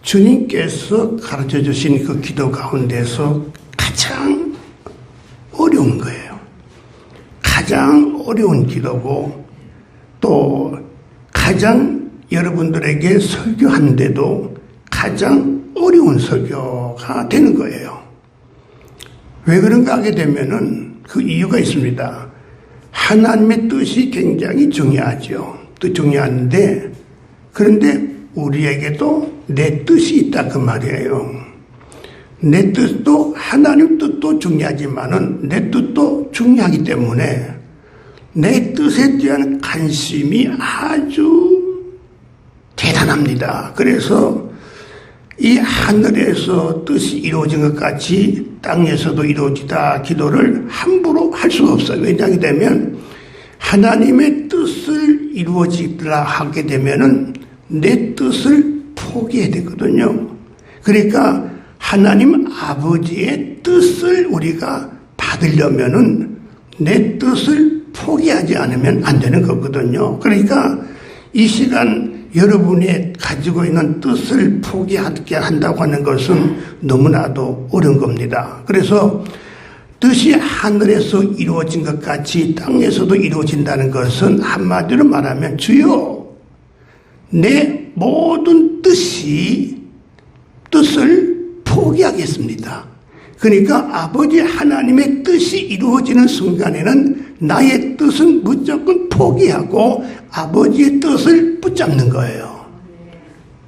주님께서 가르쳐 주신 그 기도 가운데서 가장 어려운 거예요. 가장 어려운 기도고 또 가장 여러분들에게 설교하는데도 가장 어려운 설교가 되는 거예요. 왜 그런가 하게 되면은 그 이유가 있습니다. 하나님의 뜻이 굉장히 중요하죠. 또 중요한데 그런데 우리에게도 내 뜻이 있다 그 말이에요. 내 뜻도 하나님 뜻도 중요하지만은 내 뜻도 중요하기 때문에 내 뜻에 대한 관심이 아주 대단합니다. 그래서 이 하늘에서 뜻이 이루어진 것 같이 땅에서도 이루어지다 기도를 함부로 할 수가 없어요. 왜냐하게 되면 하나님의 뜻을 이루어지라 하게 되면은 내 뜻을 포기해야 되거든요. 그러니까 하나님 아버지의 뜻을 우리가 받으려면은 내 뜻을 포기하지 않으면 안 되는 거거든요. 그러니까 이 시간 여러분이 가지고 있는 뜻을 포기하게 한다고 하는 것은 너무나도 어려운 겁니다. 그래서 뜻이 하늘에서 이루어진 것 같이 땅에서도 이루어진다는 것은 한마디로 말하면 주여 내 모든 뜻을 포기하겠습니다. 그러니까 아버지 하나님의 뜻이 이루어지는 순간에는 나의 뜻은 무조건 포기하고 아버지의 뜻을 붙잡는 거예요.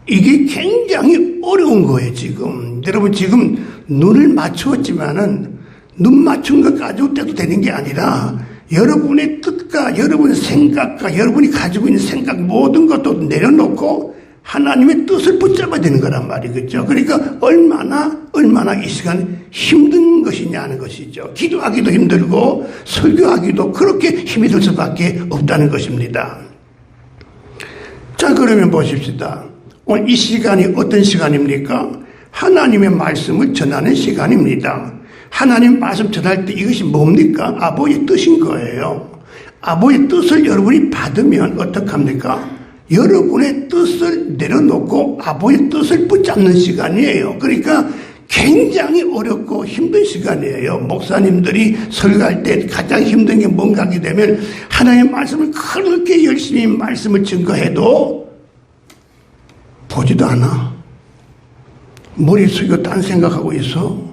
이게 굉장히 어려운 거예요, 지금. 여러분, 지금 눈을 맞추었지만은 눈 맞춘 것 가지고 떼도 되는 게 아니라 여러분의 뜻과 여러분의 생각과 여러분이 가지고 있는 생각 모든 것도 내려놓고 하나님의 뜻을 붙잡아야 되는 거란 말이겠죠. 그러니까 얼마나 이 시간 힘든 것이냐는 것이죠. 기도하기도 힘들고 설교하기도 그렇게 힘이 들 수밖에 없다는 것입니다. 자, 그러면 보십시다. 오늘 이 시간이 어떤 시간입니까? 하나님의 말씀을 전하는 시간입니다. 하나님 말씀 전할 때 이것이 뭡니까? 아버지의 뜻인 거예요. 아버지의 뜻을 여러분이 받으면 어떡합니까? 여러분의 뜻을 내려놓고 아버지의 뜻을 붙잡는 시간이에요. 그러니까 굉장히 어렵고 힘든 시간이에요. 목사님들이 설교할 때 가장 힘든 게 뭔가 하게 되면 하나님의 말씀을 그렇게 열심히 말씀을 증거해도 보지도 않아. 머릿속에 딴 생각하고 있어.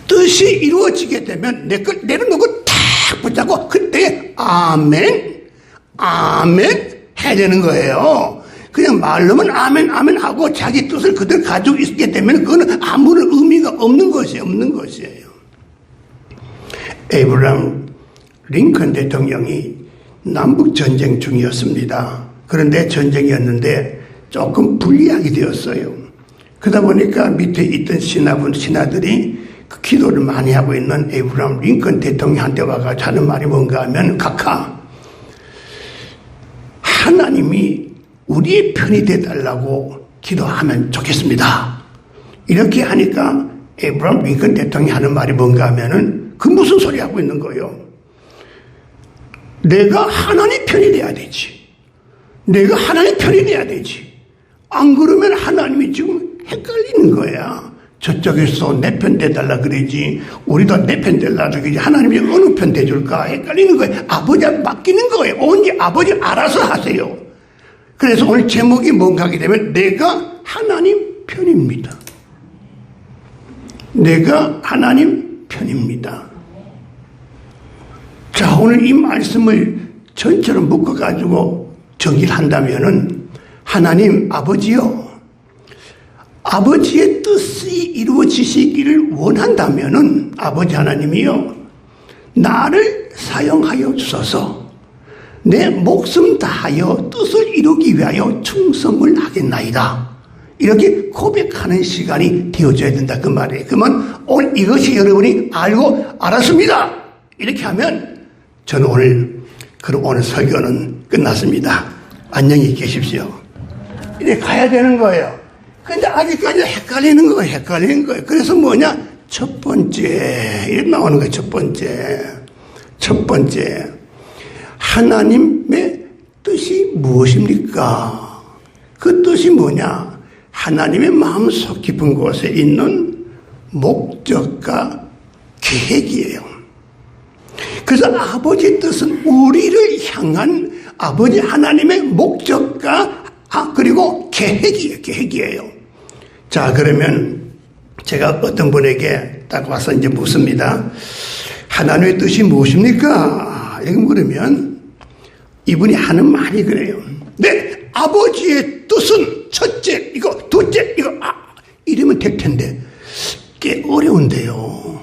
뜻이 이루어지게 되면 내 걸 내려놓고 탁 붙잡고 그때 아멘 해야 되는 거예요. 그냥 말로만 아멘 하고 자기 뜻을 그대로 가지고 있게 되면 그거는 아무런 의미가 없는 것이에요. 에이브러함 링컨 대통령이 남북전쟁 중이었습니다. 그런데 전쟁이었는데 조금 불리하게 되었어요. 그러다 보니까 밑에 있던 신하들이 그 기도를 많이 하고 있는 에이브러함 링컨 대통령한테 와가지고 하는 말이 뭔가 하면 각하 하나님이 우리의 편이 되달라고 기도하면 좋겠습니다. 이렇게 하니까 에이브러함 링컨 대통령이 하는 말이 뭔가 하면은 그 무슨 소리 하고 있는 거예요. 내가 하나님 편이 돼야 되지. 내가 하나님 편이 돼야 되지. 안 그러면 하나님이 지금 헷갈리는 거야. 저쪽에서 내 편 돼달라 그러지 우리도 내 편 되달라 그러지 하나님이 어느 편 돼줄까 헷갈리는 거예요. 아버지한테 맡기는 거예요. 언제 아버지 알아서 하세요. 그래서 오늘 제목이 뭔가 하게 되면 내가 하나님 편입니다. 내가 하나님 편입니다. 자, 오늘 이 말씀을 전체로 묶어가지고 정리를 한다면은 하나님 아버지요, 아버지의 뜻이 이루어지시기를 원한다면은 아버지 하나님이요, 나를 사용하여 주소서. 내 목숨 다하여 뜻을 이루기 위하여 충성을 하겠나이다. 이렇게 고백하는 시간이 되어져야 된다 그 말이에요. 그러면 오늘 이것이 여러분이 알고 알았습니다. 이렇게 하면 저는 오늘 설교는 끝났습니다. 안녕히 계십시오. 이렇게 가야 되는 거예요. 근데 아직까지 헷갈리는 거예요. 그래서 뭐냐? 첫 번째, 이렇게 나오는 거예요. 첫 번째. 하나님의 뜻이 무엇입니까? 그 뜻이 뭐냐? 하나님의 마음속 깊은 곳에 있는 목적과 계획이에요. 그래서 아버지의 뜻은 우리를 향한 아버지 하나님의 목적과 그리고 계획이에요. 자, 그러면 제가 어떤 분에게 딱 와서 이제 묻습니다. 하나님의 뜻이 무엇입니까? 이렇게 물으면 이분이 하는 말이 그래요. 네, 아버지의 뜻은 첫째 이거, 둘째 이거, 이러면 될 텐데 꽤 어려운데요.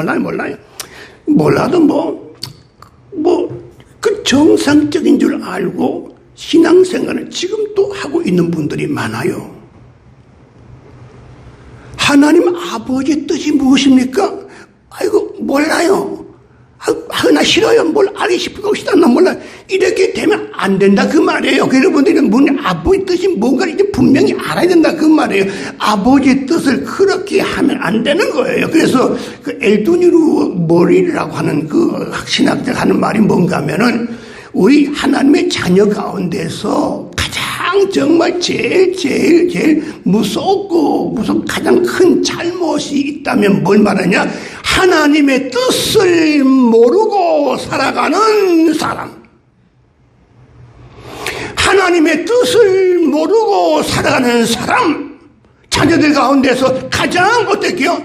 난 몰라요. 몰라도 그 정상적인 줄 알고 신앙생활을 지금도 하고 있는 분들이 많아요. 하나님 아버지의 뜻이 무엇입니까? 아이고 몰라요. 나 싫어요. 뭘 알기 싶고 싶다. 몰라요. 이렇게 되면 안 된다 그 말이에요. 여러분들은 아버지 뜻이 뭔가 이제 분명히 알아야 된다 그 말이에요. 아버지의 뜻을 그렇게 하면 안 되는 거예요. 그래서 그 엘두니루 머리라고 하는 그 신학자가 하는 말이 뭔가 하면은 우리 하나님의 자녀 가운데서 가장 정말 제일 무섭고 가장 큰 잘못이 있다면 뭘 말하냐? 하나님의 뜻을 모르고 살아가는 사람. 하나님의 뜻을 모르고 살아가는 사람. 자녀들 가운데서 가장 어떻게요?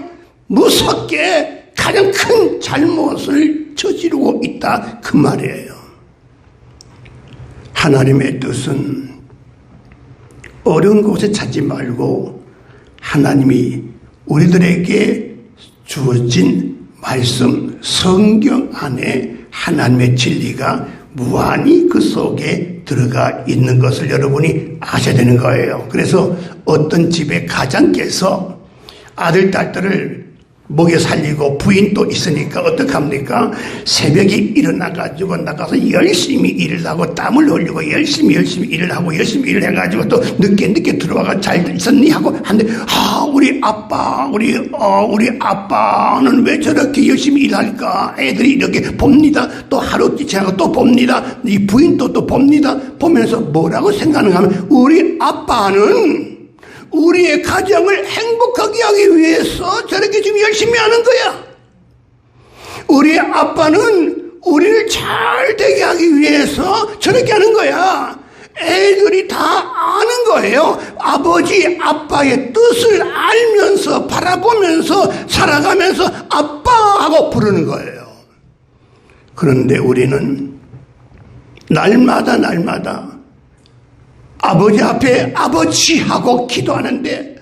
무섭게 가장 큰 잘못을 저지르고 있다 그 말이에요. 하나님의 뜻은 어려운 곳에 찾지 말고 하나님이 우리들에게 주어진 말씀 성경 안에 하나님의 진리가 무한히 그 속에 들어가 있는 것을 여러분이 아셔야 되는 거예요. 그래서 어떤 집의 가장께서 아들 딸들을 먹여 살리고 부인도 있으니까 어떡합니까? 새벽에 일어나가지고 나가서 열심히 일을 하고 땀을 흘리고 열심히 일을 하고 열심히 일을 해가지고 또 늦게 들어와가 잘 있었니? 하고 하는데 우리 아빠는 왜 저렇게 열심히 일할까? 애들이 이렇게 봅니다. 또 하루 지나고 또 봅니다. 이 부인도 또 봅니다. 보면서 뭐라고 생각하는가 하면 우리 아빠는 우리의 가정을 행복하게 하기 위해서 저렇게 지금 열심히 하는 거야. 우리 아빠는 우리를 잘 되게 하기 위해서 저렇게 하는 거야. 애들이 다 아는 거예요. 아버지, 아빠의 뜻을 알면서 바라보면서 살아가면서 아빠하고 부르는 거예요. 그런데 우리는 날마다 아버지 앞에 아버지하고 기도하는데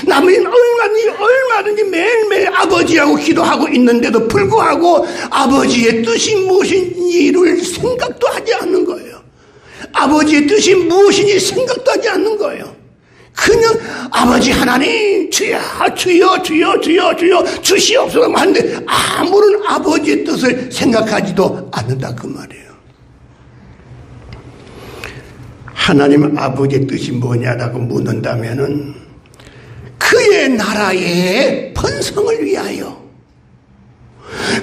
남은 얼마든지 매일매일 아버지하고 기도하고 있는데도 불구하고 아버지의 뜻이 무엇인지를 생각도 하지 않는 거예요. 아버지의 뜻이 무엇인지 생각도 하지 않는 거예요. 그냥 아버지 하나님 주여 주시옵소서 하는데 아무런 아버지의 뜻을 생각하지도 않는다 그 말이에요. 하나님 아버지의 뜻이 뭐냐라고 묻는다면은 그의 나라의 번성을 위하여,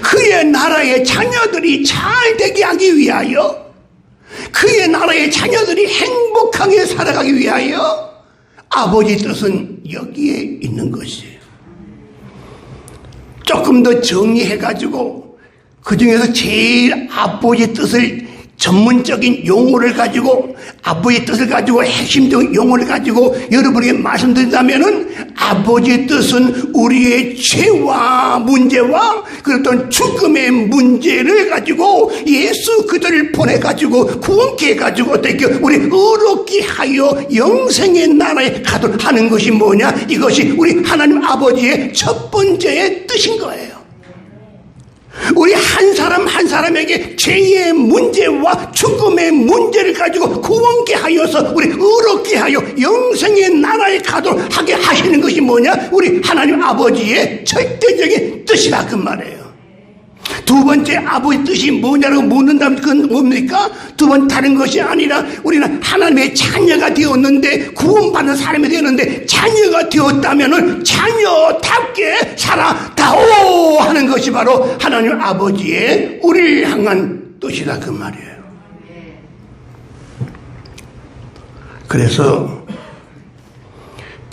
그의 나라의 자녀들이 잘 되게 하기 위하여, 그의 나라의 자녀들이 행복하게 살아가기 위하여 아버지의 뜻은 여기에 있는 것이에요. 조금 더 정리해가지고 그 중에서 제일 아버지의 뜻을 전문적인 용어를 가지고 아버지의 뜻을 가지고 핵심적인 용어를 가지고 여러분에게 말씀드린다면은 아버지의 뜻은 우리의 죄와 문제와 그랬던 죽음의 문제를 가지고 예수 그들을 보내가지고 구원케 해가지고 어떻게 우리 의롭게 하여 영생의 나라에 가도록 하는 것이 뭐냐? 이것이 우리 하나님 아버지의 첫 번째의 뜻인 거예요. 우리 한 사람 한 사람에게 죄의 문제와 죽음의 문제를 가지고 구원케 하여서 우리 의롭게 하여 영생의 나라에 가도록 하게 하시는 것이 뭐냐? 우리 하나님 아버지의 절대적인 뜻이라 그 말이에요. 두 번째 아버지 뜻이 뭐냐고 묻는다면 그건 뭡니까? 두 번 다른 것이 아니라 우리는 하나님의 자녀가 되었는데 구원받는 사람이 되었는데 자녀가 되었다면은 자녀답게 살아다오 하는 것이 바로 하나님 아버지의 우리를 향한 뜻이라 그 말이에요. 그래서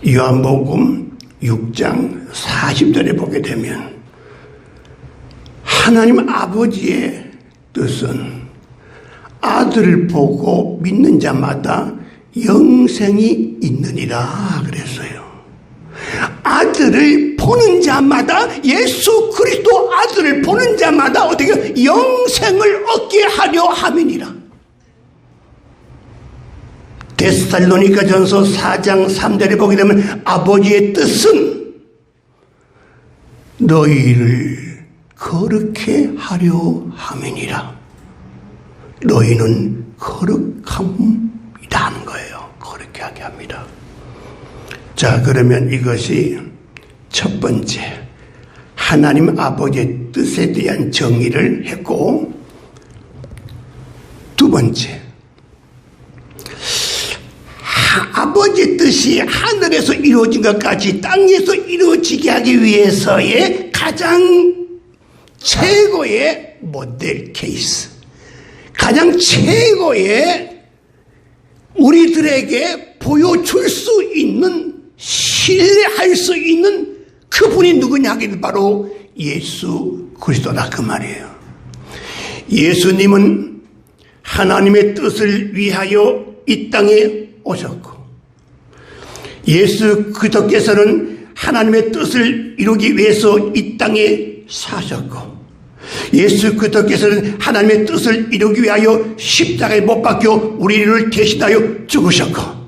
요한복음 6장 40절에 보게 되면 하나님 아버지의 뜻은 아들을 보고 믿는 자마다 영생이 있느니라 그랬어요. 아들을 보는 자마다, 예수 그리스도 아들을 보는 자마다 어떻게 영생을 얻게 하려 함이니라. 데살로니가전서 4장 3절에 보게 되면 아버지의 뜻은 너희를 거룩해 하려 함이니라. 너희는 거룩함이다 하는 거예요. 거룩해 하게 합니다. 자, 그러면 이것이 첫 번째 하나님 아버지의 뜻에 대한 정의를 했고, 두 번째 아버지의 뜻이 하늘에서 이루어진 것까지 땅에서 이루어지게 하기 위해서의 가장 최고의 모델 케이스, 가장 최고의 우리들에게 보여줄 수 있는, 신뢰할 수 있는 그분이 누구냐 하기는 바로 예수 그리스도다 그 말이에요. 예수님은 하나님의 뜻을 위하여 이 땅에 오셨고, 예수 그리스도께서는 하나님의 뜻을 이루기 위해서 이 땅에 사셨고, 예수 그리스도께서는 하나님의 뜻을 이루기 위하여 십자가에 못 박혀 우리를 대신하여 죽으셨고,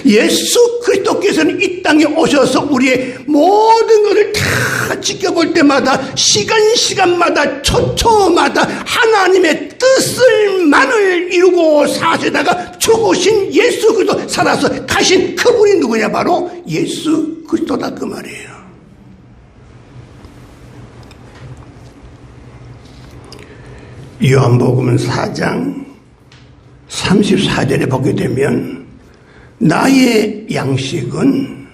예수 그리스도께서는 이 땅에 오셔서 우리의 모든 것을 다 지켜볼 때마다, 시간마다, 초초마다 하나님의 뜻을만을 이루고 사시다가 죽으신 예수 그리스도, 살아서 가신 그분이 누구냐? 바로 예수 그리스도다 그 말이에요. 요한복음 4장 34절에 보게 되면 나의 양식은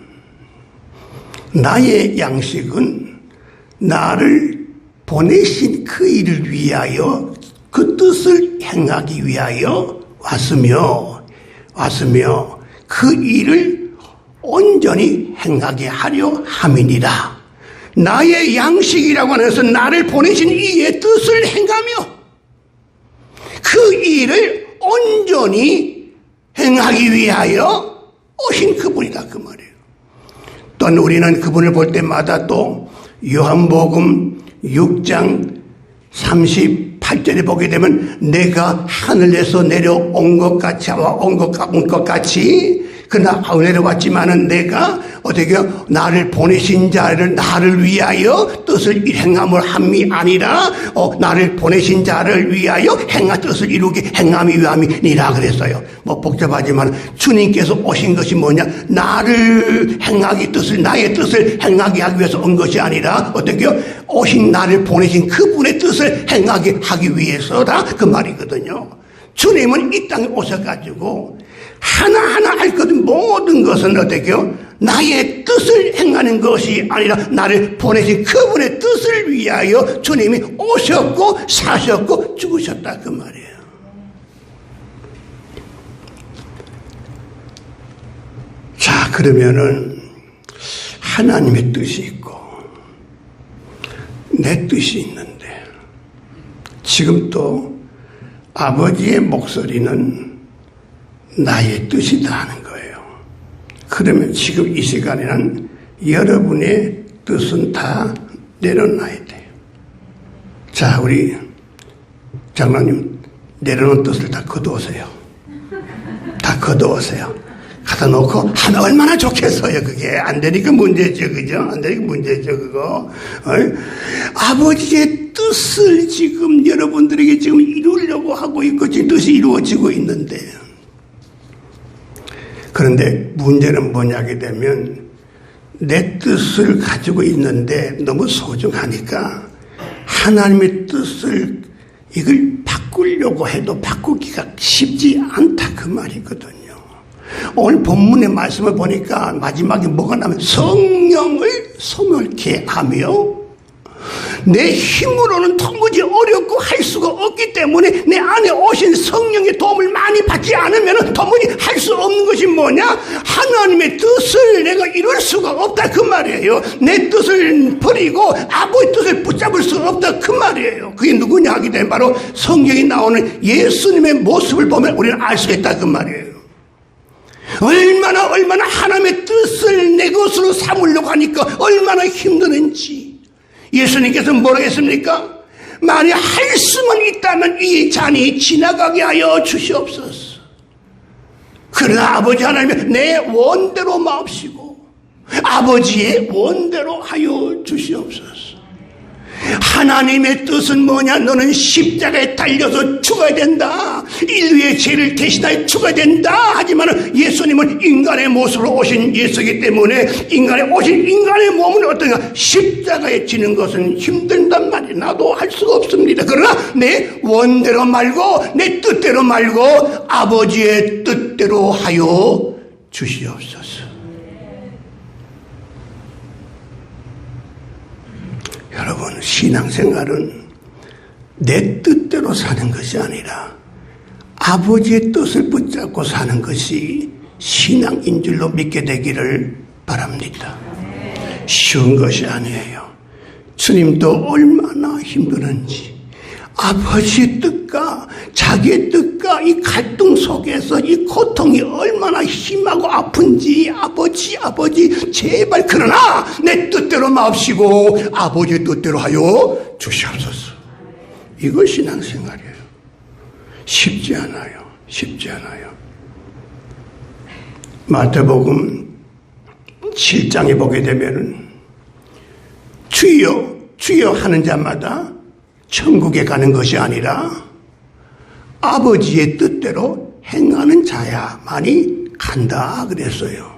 나를 보내신 그 일을 위하여, 그 뜻을 행하기 위하여 왔으며 그 일을 온전히 행하게 하려 함이니라. 나의 양식이라고 하는 것은 나를 보내신 이의 뜻을 행하며 그 일을 온전히 행하기 위하여 오신 그분이다 그 말이에요. 또한 우리는 그분을 볼 때마다 또 요한복음 6장 38절에 보게 되면 내가 하늘에서 내려온 것 같이 그러나 내려왔지만은 내가 어떻게 나를 보내신 자를, 나를 위하여 뜻을 행함을 함이 아니라 나를 보내신 자를 위하여 뜻을 이루게 행함이 위함이니라 그랬어요. 뭐 복잡하지만 주님께서 오신 것이 뭐냐? 나를 행하기 뜻을, 나의 뜻을 행하게 하기 위해서 온 것이 아니라 어떻게 오신 나를 보내신 그분의 뜻을 행하게 하기 위해서다 그 말이거든요. 주님은 이 땅에 오셔가지고 하나하나 할 것 모든 것은 어떻게요? 나의 뜻을 행하는 것이 아니라 나를 보내신 그분의 뜻을 위하여 주님이 오셨고 사셨고 죽으셨다 그 말이에요. 자, 그러면은 하나님의 뜻이 있고 내 뜻이 있는데, 지금 또 아버지의 목소리는 나의 뜻이다 하는 거예요. 그러면 지금 이 시간에는 여러분의 뜻은 다 내려놔야 돼요. 자, 우리 장로님 내려놓은 뜻을 다 거두어서요. 다 거두어서요. 갖다 놓고 하면 얼마나 좋겠어요. 그게 안 되니까 문제죠, 그죠? 안 되니까 문제죠, 그거. 아버지의 뜻을 지금 여러분들에게 지금 이루려고 하고 있고 지금 뜻이 이루어지고 있는데, 그런데 문제는 뭐냐게 되면 내 뜻을 가지고 있는데 너무 소중하니까 하나님의 뜻을 이걸 바꾸려고 해도 바꾸기가 쉽지 않다 그 말이거든요. 오늘 본문의 말씀을 보니까 마지막에 뭐가 나면 성령을 소멸케 하며 내 힘으로는 도무지 어렵고 할 수가 없기 때문에 내 안에 오신 성령의 도움을 많이 받지 않으면 도무지 할 수 없는 것이 뭐냐? 하나님의 뜻을 내가 이룰 수가 없다 그 말이에요. 내 뜻을 버리고 아버지 뜻을 붙잡을 수 없다 그 말이에요. 그게 누구냐 하기 때문에 바로 성경에 나오는 예수님의 모습을 보면 우리는 알 수가 있다 그 말이에요. 얼마나 하나님의 뜻을 내 것으로 삼으려고 하니까 얼마나 힘드는지. 예수님께서 뭐라고 했습니까? 만약 할 수만 있다면 이 잔이 지나가게 하여 주시옵소서. 그러나 아버지 하나님은 내 원대로 마옵시고 아버지의 원대로 하여 주시옵소서. 하나님의 뜻은 뭐냐? 너는 십자가에 달려서 죽어야 된다. 인류의 죄를 대신하여 죽어야 된다. 하지만 예수님은 인간의 모습으로 오신 예수이기 때문에 인간의 몸은 어떤가? 십자가에 지는 것은 힘든단 말이에요. 나도 할 수가 없습니다. 그러나 내 원대로 말고 내 뜻대로 말고 아버지의 뜻대로 하여 주시옵소서. 여러분, 신앙생활은 내 뜻대로 사는 것이 아니라 아버지의 뜻을 붙잡고 사는 것이 신앙인 줄로 믿게 되기를 바랍니다. 쉬운 것이 아니에요. 주님도 얼마나 힘드는지 아버지의 뜻과 자기의 뜻과 이 갈등 속에서 이 고통이 얼마나 심하고 아픈지 아버지 제발 그러나 내 뜻대로 마옵시고 아버지의 뜻대로 하여 주시옵소서. 이거 신앙생활이에요. 쉽지 않아요. 마태복음 7장에 보게 되면은 주여 하는 자마다 천국에 가는 것이 아니라 아버지의 뜻대로 행하는 자야만이 간다 그랬어요.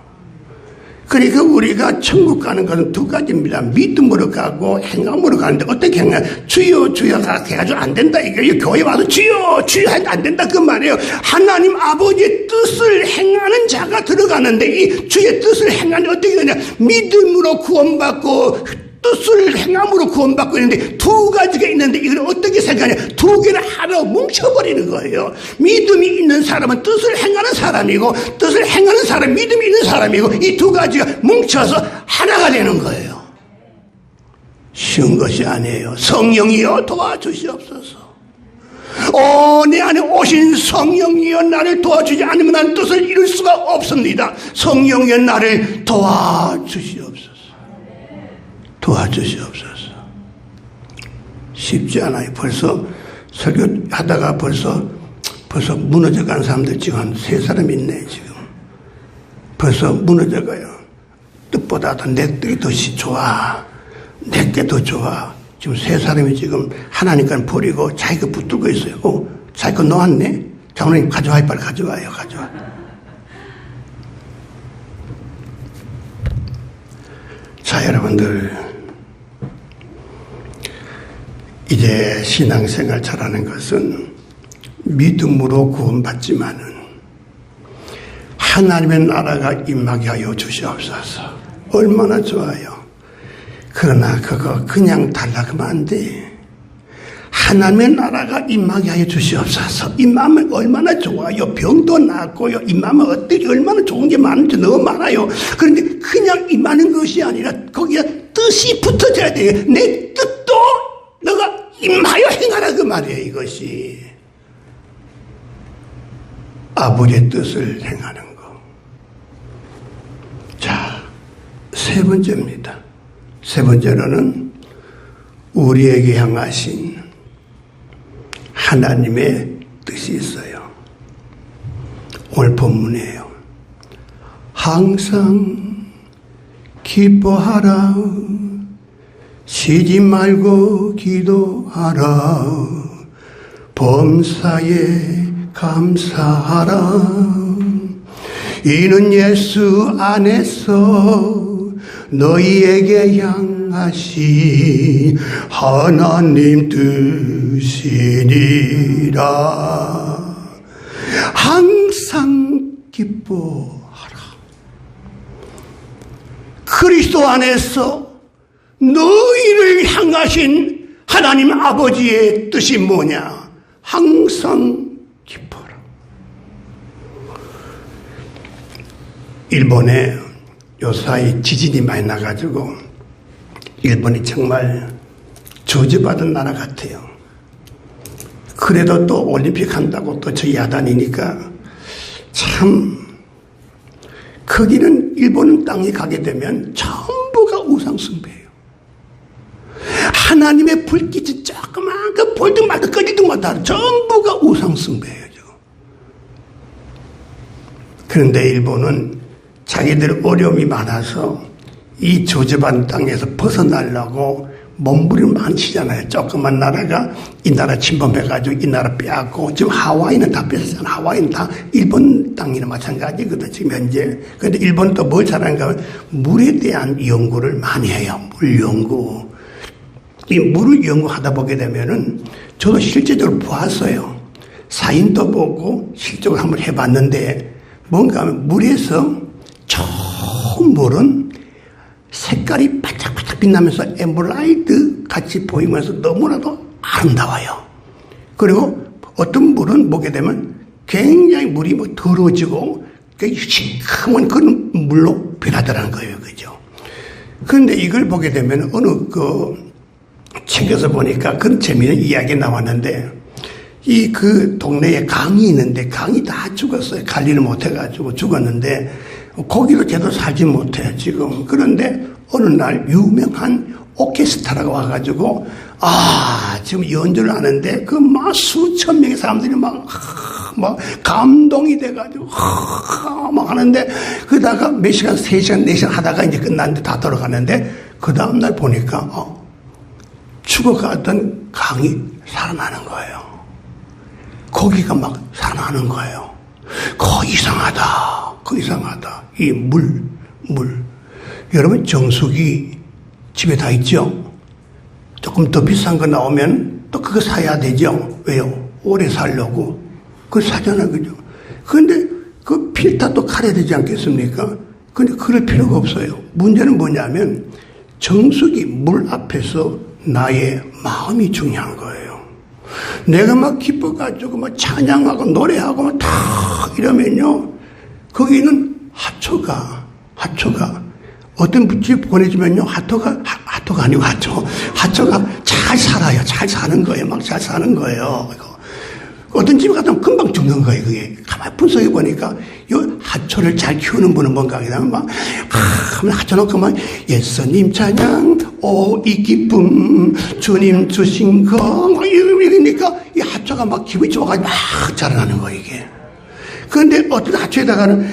그러니까 우리가 천국 가는 것은 두 가지입니다. 믿음으로 가고 행함으로 가는데 어떻게 행하? 주여 해가지고 안 된다 이거예요. 교회 와서 주여 해도 안 된다 그 말이에요. 하나님 아버지의 뜻을 행하는 자가 들어가는데 이 주의 뜻을 행하는 어떻게 되냐? 믿음으로 구원받고 뜻을 행함으로 구원받고 있는데 두 가지가 있는데 이걸 어떻게 생각하냐? 두 개를 하나로 뭉쳐버리는 거예요. 믿음이 있는 사람은 뜻을 행하는 사람이고 뜻을 행하는 사람은 믿음이 있는 사람이고 이 두 가지가 뭉쳐서 하나가 되는 거예요. 쉬운 것이 아니에요. 성령이여 도와주시옵소서. 내 안에 오신 성령이여 나를 도와주지 않으면 난 뜻을 이룰 수가 없습니다. 성령이여 나를 도와주시옵소서. 쉽지 않아요. 벌써 설교하다가 벌써 무너져간 사람들 지금 한 3사람 있네. 지금 벌써 무너져가요. 뜻보다 내 뜻이 더 좋아. 내게 더 좋아. 지금 3사람이 지금 하나님과 버리고 자기가 붙들고 있어요. 자기 거 놓았네. 장로님 가져와요. 빨리 가져와요. 자, 여러분들 이제 신앙생활 잘하는 것은 믿음으로 구원받지만은 하나님의 나라가 임하게 하여 주시옵소서. 얼마나 좋아요. 그러나 그거 그냥 달라 그러면 안 돼. 하나님의 나라가 임하게 하여 주시옵소서. 임하면 얼마나 좋아요. 병도 낫고요. 임하면 어떻게 얼마나 좋은 게 많은지 너무 많아요. 그런데 그냥 임하는 것이 아니라 거기에 뜻이 붙어져야 돼요. 내 뜻도 너가 임하여 행하라 그 말이에요. 이것이 아버지의 뜻을 행하는 거. 자, 3번째입니다. 3번째로는 우리에게 향하신 하나님의 뜻이 있어요. 오늘 본문이에요. 항상 기뻐하라. 쉬지 말고 기도하라. 범사에 감사하라. 이는 예수 안에서 너희에게 향하신 하나님 뜻이니라. 항상 기뻐하라. 그리스도 안에서 너희를 향하신 하나님 아버지의 뜻이 뭐냐? 항상 기뻐라. 일본에 요사이 지진이 많이 나가지고 일본이 정말 저주받은 나라 같아요. 그래도 또 올림픽 한다고 또 저 야단이니까 참 거기는 일본 땅에 가게 되면 전부가 우상숭배예요. 하나님의 불빛이 조그만 그 볼등 말도 꺼지든 마다 전부가 우상숭배예요. 그런데 일본은 자기들 어려움이 많아서 이 저주받은 땅에서 벗어나려고 몸부림을 많이 치잖아요. 조그만 나라가 이 나라 침범해가지고 이 나라 빼앗고 지금 하와이는 다 뺏었잖아요. 하와이는 다 일본 땅이나 마찬가지거든 지금 현재. 그런데 일본은 또 뭘 잘하는가 하면 물에 대한 연구를 많이 해요. 물 연구. 이 물을 연구하다 보게 되면은 저도 실제적으로 보았어요. 사인도 보고 실적으로 한번 해봤는데 뭔가 하면 물에서 좋은 물은 색깔이 반짝반짝 빛나면서 에메랄드 같이 보이면서 너무나도 아름다워요. 그리고 어떤 물은 보게 되면 굉장히 물이 뭐 더러워지고 시커먼 그런 물로 변하더라는 거예요. 그죠? 그런데 이걸 보게 되면 어느 책에서 보니까 그런 재미있는 이야기 나왔는데 그 동네에 강이 있는데 강이 다 죽었어요. 관리를 못해가지고 죽었는데 거기도 제대로 살지 못해 지금. 그런데 어느 날 유명한 오케스트라가 와가지고 지금 연주를 하는데 그 막 수천 명의 사람들이 막 감동이 돼가지고 막 하는데 그러다가 몇 시간 3시간 4시간 하다가 이제 끝났는데 다 돌아가는데 그 다음날 보니까 죽어가던 강이 살아나는 거예요. 거기가 막 살아나는 거예요. 이상하다. 이 물. 여러분 정수기 집에 다 있죠? 조금 더 비싼 거 나오면 또 그거 사야 되죠? 왜요? 오래 살려고. 그거 사잖아, 그죠? 그런데 그 필터도 갈아야 되지 않겠습니까? 근데 그럴 필요가 없어요. 문제는 뭐냐면 정수기 물 앞에서 나의 마음이 중요한 거예요. 내가 막 기뻐가지고 막 찬양하고 노래하고 막 다 이러면요. 거기는 하초가 어떤 집 보내주면요. 하토가 아니고 하초가 잘 살아요. 잘 사는 거예요. 막 잘 사는 거예요. 어떤 집에 가면 금방 죽는 거예요. 그게 가만히 분석해 보니까 이 하초를 잘 키우는 분은 뭔가 하면 막 하면 하초 놓고 막 예수님 찬양 이 기쁨 주님 주신 거 막 이러니까 이 하초가 막 기분이 좋아가지고 막 자라나는 거예요. 이게. 그런데 어떤 하초에다가는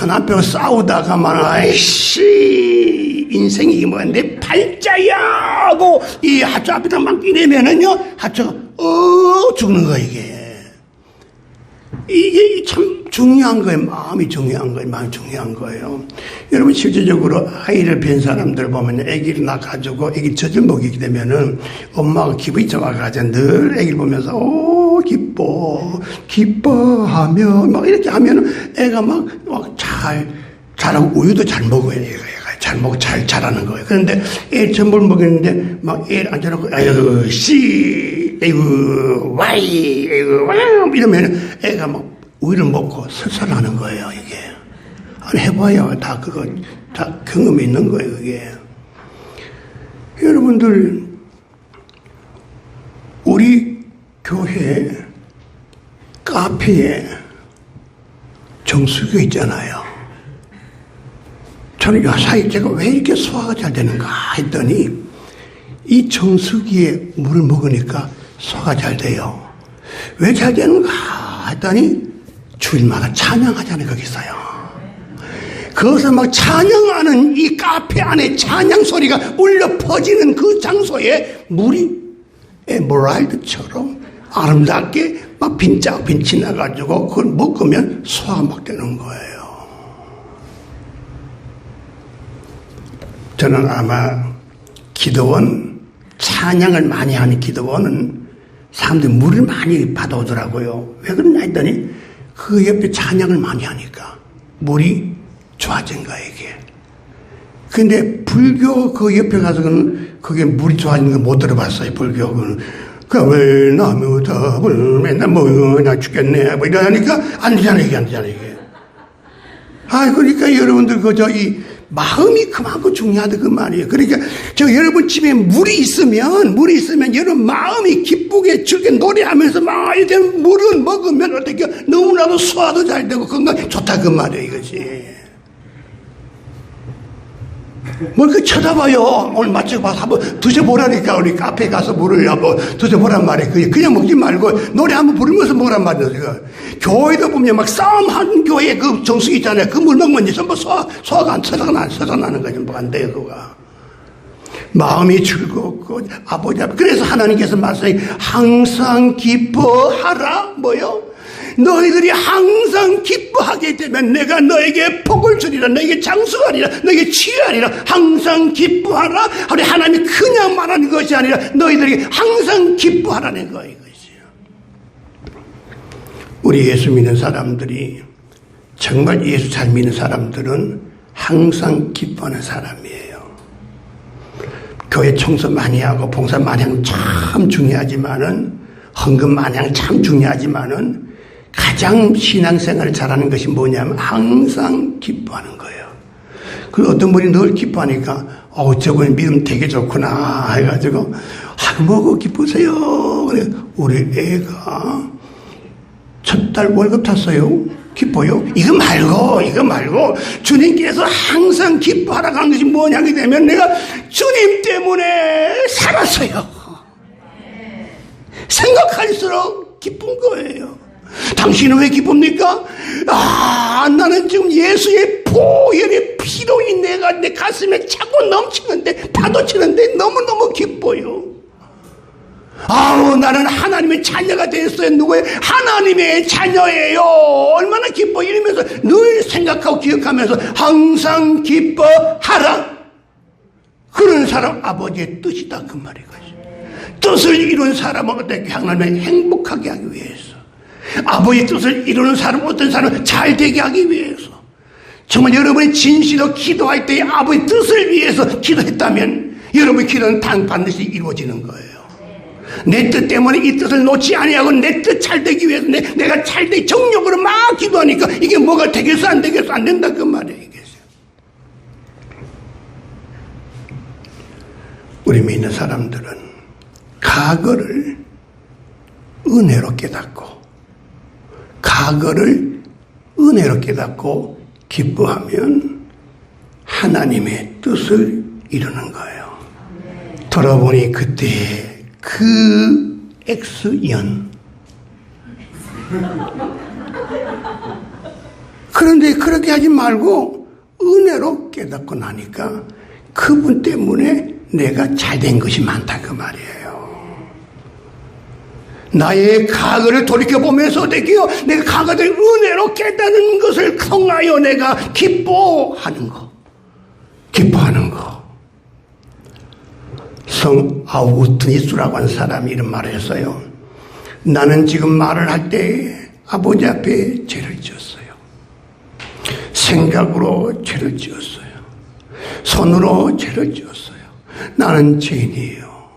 남편과 싸우다가만 아이씨 인생이 뭐 내 팔자야 하고 이 하초 앞에다 막 이래면은요 하초가 죽는 거야 이게 참 중요한 거예요. 마음이 중요한 거예요. 여러분 실질적으로 아이를 뵌 사람들 보면 아기를 낳아가지고 아기 젖을 먹이게 되면은 엄마가 기분이 좋아가지고 늘 아기를 보면서 기뻐하며 막 이렇게 하면은 애가 막 잘 자라고 우유도 잘 먹어요. 애가 잘 먹고 잘 자라는 거예요. 그런데 애 전부를 먹였는데 막 애를 앉혀놓고 아이고 와이 이러면 애가 막 우유를 먹고 설설하는 거예요. 이게 해봐야 다 그거 다 경험이 있는 거예요. 그게 여러분들 우리 교회 카페에 정수기가 있잖아요. 저는 요사이 제가 왜 이렇게 소화가 잘 되는가 했더니 이 정수기에 물을 먹으니까 소화가 잘 돼요. 왜 잘 되는가 했더니 주일마다 찬양하잖아요. 거기서요. 거기서 막 찬양하는 이 카페 안에 찬양 소리가 울려 퍼지는 그 장소에 물이 에메랄드처럼 아름답게 막 빈짝빈치 나가지고 그걸 먹으면 소화가 막 되는 거예요. 저는 아마 기도원, 찬양을 많이 하는 기도원은 사람들이 물을 많이 받아오더라고요. 왜 그러냐 했더니 그 옆에 찬양을 많이 하니까 물이 좋아진 거예요, 이게. 근데 불교 그 옆에 가서는 그게 물이 좋아지는 거 못 들어봤어요, 불교는. 왜 나무 답을 맨날 나 죽겠네. 뭐 이러니까 안 되잖아요, 이게 안 되잖아요, 이게. 그러니까 여러분들 이 마음이 그만큼 중요하다 그 말이에요. 그러니까 여러분 집에 물이 있으면 여러분 마음이 기쁘게 즐겁게 노래하면서 막 이렇게 물을 먹으면 어떻게 너무나도 소화도 잘 되고 건강 좋다 그 말이에요, 이거지. 뭘 그 쳐다봐요. 오늘 맛집 가서 한번 드셔보라니까. 우리 카페에 가서 물을 한번 드셔보란 말이에요. 그냥 먹지 말고 노래 한번 부르면서 먹으란 말이에요. 제가. 교회도 보면 막 싸움하는 교회 그 정수 있잖아요. 그 물 먹으면 이제 전부 소화가 안 서서나는 거죠. 뭐 안 돼요, 그거가. 마음이 즐겁고 아버지 앞에. 그래서 하나님께서 말씀해 항상 기뻐하라. 뭐요? 너희들이 항상 기뻐하게 되면 내가 너에게 복을 주리라. 너에게 장수하리라. 너에게 치유하리라. 항상 기뻐하라. 우리 하나님이 그냥 말하는 것이 아니라 너희들이 항상 기뻐하라는 거예요. 우리 예수 믿는 사람들이 정말 예수 잘 믿는 사람들은 항상 기뻐하는 사람이에요. 교회 청소 많이 하고 봉사 많이 하는 참 중요하지만은 헌금 많이 하는 참 중요하지만은 가장 신앙생활을 잘하는 것이 뭐냐면 항상 기뻐하는 거예요. 그리고 어떤 분이 늘 기뻐하니까 저분이 믿음 되게 좋구나 해가지고 뭐고 기쁘세요. 그래 우리 애가 첫 달 월급 탔어요. 기뻐요? 이거 말고 주님께서 항상 기뻐하라고 한 것이 뭐냐게 되면 내가 주님 때문에 살았어요. 생각할수록 기쁜 거예요. 당신은 왜 기쁩니까? 나는 지금 예수의 보혈의 피로 내가 내 가슴에 차고 넘치는데 파도치는데 너무너무 기뻐요. 나는 하나님의 자녀가 됐어요. 누구예요? 하나님의 자녀예요. 얼마나 기뻐. 이러면서 늘 생각하고 기억하면서 항상 기뻐하라. 그런 사람 아버지의 뜻이다 그 말이거든요. 뜻을 이룬 사람은 어떻게 하나님을 행복하게 하기 위해서, 아버지의 뜻을 이루는 사람 어떤 사람은 잘 되게 하기 위해서, 정말 여러분이 진실로 기도할 때 아버지의 뜻을 위해서 기도했다면 여러분의 기도는 반드시 이루어지는 거예요. 내 뜻 때문에 이 뜻을 놓지 아니하고 내 뜻 잘 되기 위해서 내가 잘 되기 정력으로 막 기도하니까 이게 뭐가 되겠어 안 되겠어 안 된다 그 말이에요. 우리 믿는 사람들은 과거를 은혜로 깨닫고 기뻐하면 하나님의 뜻을 이루는 거예요. 돌아보니 그때 그 X연. 그런데 그렇게 하지 말고 은혜로 깨닫고 나니까 그분 때문에 내가 잘된 것이 많다 그 말이에요. 나의 과거를 돌이켜보면서 어떻게요? 내가 과거를 은혜로 깨닫는 것을 통하여 내가 기뻐하는 거. 성 아우구스티누스라고 하는 사람이 이런 말을 했어요. 나는 지금 말을 할 때 아버지 앞에 죄를 지었어요. 생각으로 죄를 지었어요. 손으로 죄를 지었어요. 나는 죄인이에요.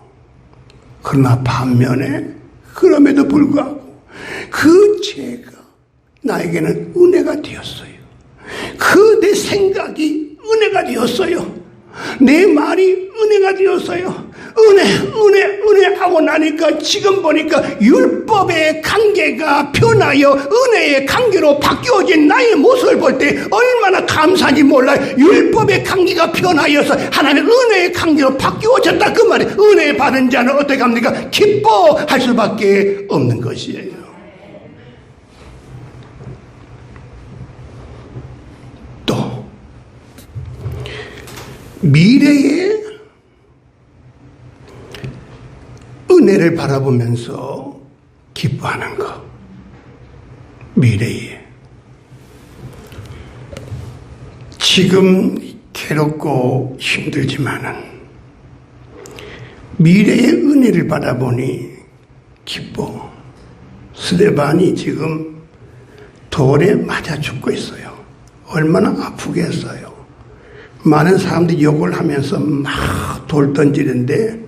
그러나 반면에 그럼에도 불구하고 그 죄가 나에게는 은혜가 되었어요. 그 내 생각이 은혜가 되었어요. 내 말이 은혜가 되었어요. 은혜 하고 나니까 지금 보니까 율법의 관계가 변하여 은혜의 관계로 바뀌어진 나의 모습을 볼 때 얼마나 감사한지 몰라요. 율법의 관계가 변하여서 하나님의 은혜의 관계로 바뀌어졌다 그 말이에요. 은혜 받은 자는 어떻게 합니까? 기뻐할 수밖에 없는 것이에요. 또 미래의 은혜를 바라보면서 기뻐하는 것. 미래에 지금 괴롭고 힘들지만은 미래의 은혜를 바라보니 기뻐. 스데반이 지금 돌에 맞아 죽고 있어요. 얼마나 아프겠어요. 많은 사람들이 욕을 하면서 막 돌 던지는데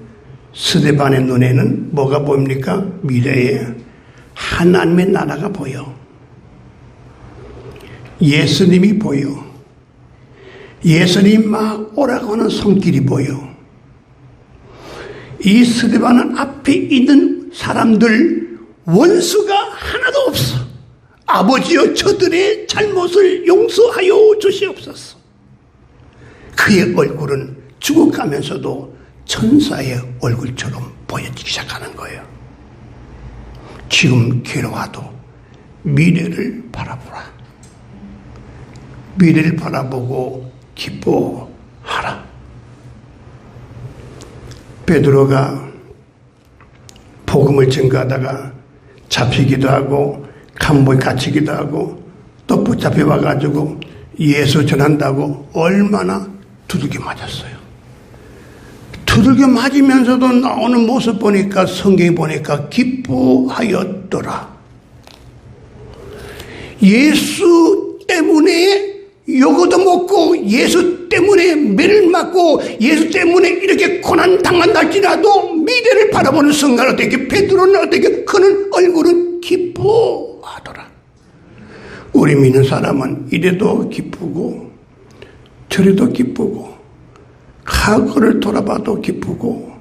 스데반의 눈에는 뭐가 보입니까? 미래에 하나님의 나라가 보여. 예수님이 보여. 예수님 막 오라고 하는 손길이 보여. 이 스데반 앞에 있는 사람들 원수가 하나도 없어. 아버지여 저들의 잘못을 용서하여 주시옵소서. 그의 얼굴은 죽어가면서도 천사의 얼굴처럼 보여지기 시작하는 거예요. 지금 괴로워도 미래를 바라보라. 미래를 바라보고 기뻐하라. 베드로가 복음을 증거하다가 잡히기도 하고 감옥에 갇히기도 하고 또 붙잡혀 와가지고 예수 전한다고 얼마나 두들겨 맞았어요. 두들겨 맞으면서도 나오는 모습 보니까 성경에 보니까 기뻐하였더라. 예수 때문에 요거도 먹고 예수 때문에 매를 맞고 예수 때문에 이렇게 고난 당한다 할지라도 미래를 바라보는 순간 어떻게 베드로는 어떻게 그는 얼굴은 기뻐하더라. 우리 믿는 사람은 이래도 기쁘고 저래도 기쁘고 과거를 돌아봐도 기쁘고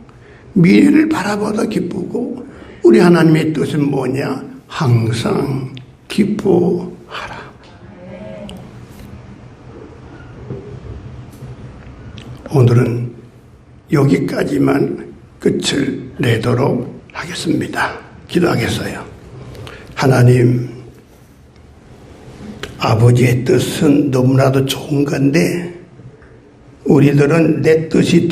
미래를 바라봐도 기쁘고 우리 하나님의 뜻은 뭐냐? 항상 기뻐하라. 오늘은 여기까지만 끝을 내도록 하겠습니다. 기도하겠어요. 하나님, 아버지의 뜻은 너무나도 좋은 건데 우리들은 내 뜻이